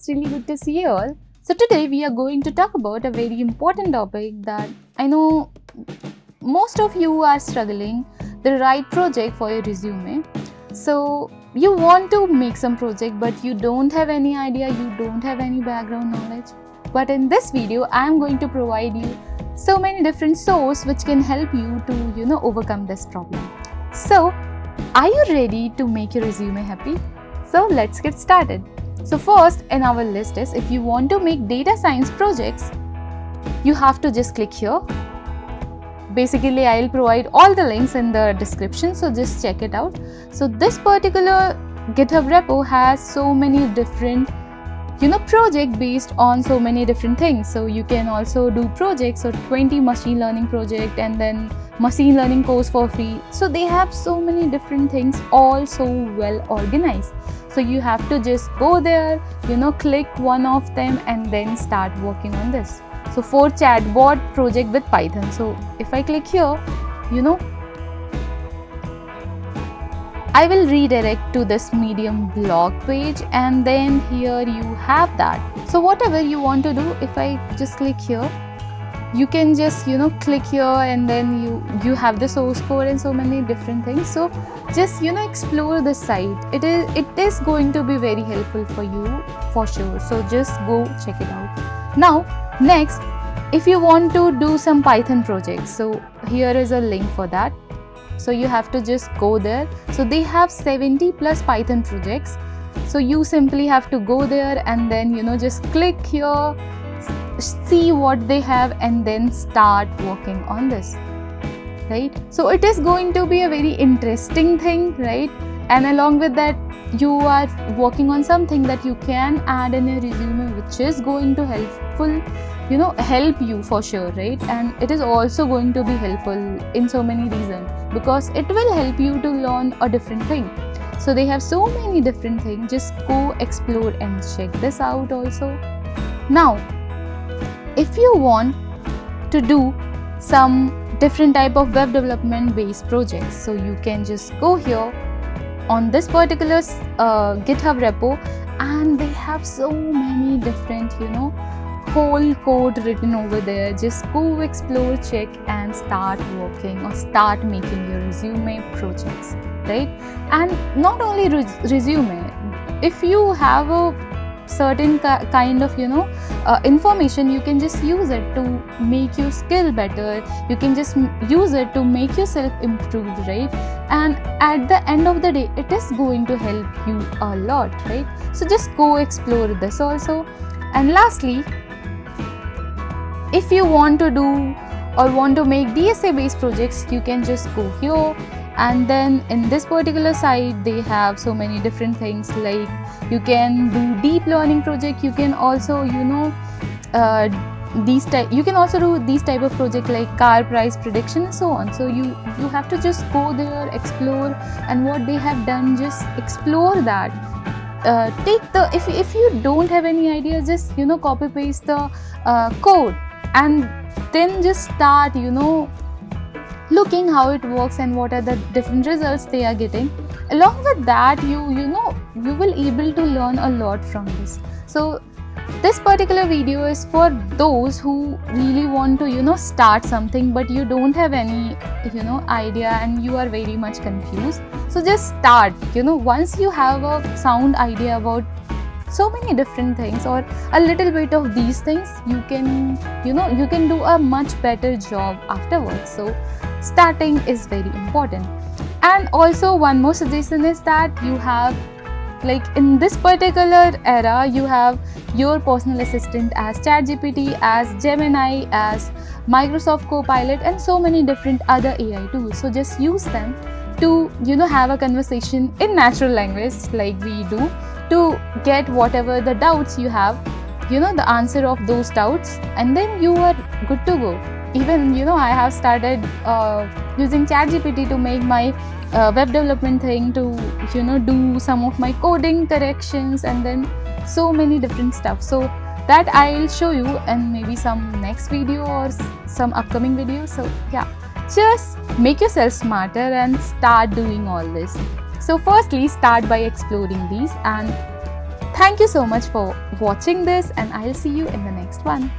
it's really good to see you all. So today we are going to talk about a very important topic that I know most of you are struggling, the right project for your resume. So you want to make some project but you don't have any idea, you don't have any background knowledge. But in this video, I am going to provide you so many different sources which can help you to overcome this problem. So are you ready to make your resume happy? So let's get started. So first in our list is, if you want to make data science projects, you have to just click here. Basically, I'll provide all the links in the description, so just check it out. So this particular GitHub repo has so many different project based on so many different things. So you can also do projects, so 20 machine learning project and then machine learning course for free. So they have so many different things, all so well organized. So you have to just go there, click one of them and then start working on this. So for chatbot project with Python. So if I click here, I will redirect to this Medium blog page, and then here you have that. So whatever you want to do, if I just click here, you can just click here and then you have the source code and so many different things. So just explore the site. It is going to be very helpful for you for sure. So just go check it out. Now next, if you want to do some Python projects, so here is a link for that. So you have to just go there. So they have 70 plus Python projects. So you simply have to go there and then just click here, see what they have and then start working on this, right? So it is going to be a very interesting thing, right? And along with that, you are working on something that you can add in your resume, which is going to help you for sure, right? And it is also going to be helpful in so many reasons, because it will help you to learn a different thing. So they have so many different things. Just go explore and check this out also. Now if you want to do some different type of web development based projects, so you can just go here on this particular GitHub repo, and they have so many different whole code written over there. Just go explore, check and start working or start making your resume projects, right? And not only resume, if you have a certain kind of information, you can just use it to make your skill better. You can just use it to make yourself improve, right? And at the end of the day, it is going to help you a lot, right? So just go explore this also. And lastly, if you want to do or want to make DSA based projects, you can just go here. And then in this particular site, they have so many different things, like you can do deep learning project. You can also you can also do these type of project like car price prediction and so on. So you have to just go there, explore, and what they have done, just explore that. If you don't have any idea, just copy paste the code and then just start looking how it works and what are the different results they are getting. Along with that, you will able to learn a lot from this. So this particular video is for those who really want to start something, but you don't have any idea and you are very much confused. So just start. Once you have a sound idea about so many different things or a little bit of these things, you can do a much better job afterwards. So starting is very important. And also one more suggestion is that you have, like in this particular era, you have your personal assistant as ChatGPT, as Gemini, as Microsoft Copilot and so many different other AI tools. So just use them to have a conversation in natural language like we do, to get whatever the doubts you have, the answer of those doubts, and then you are good to go. Even I have started using ChatGPT to make my web development thing, to do some of my coding corrections and then so many different stuff. So that I'll show you in maybe some next video or some upcoming video. So yeah, just make yourself smarter and start doing all this. So firstly, start by exploring these, and Thank you so much for watching this, and I'll see you in the next one.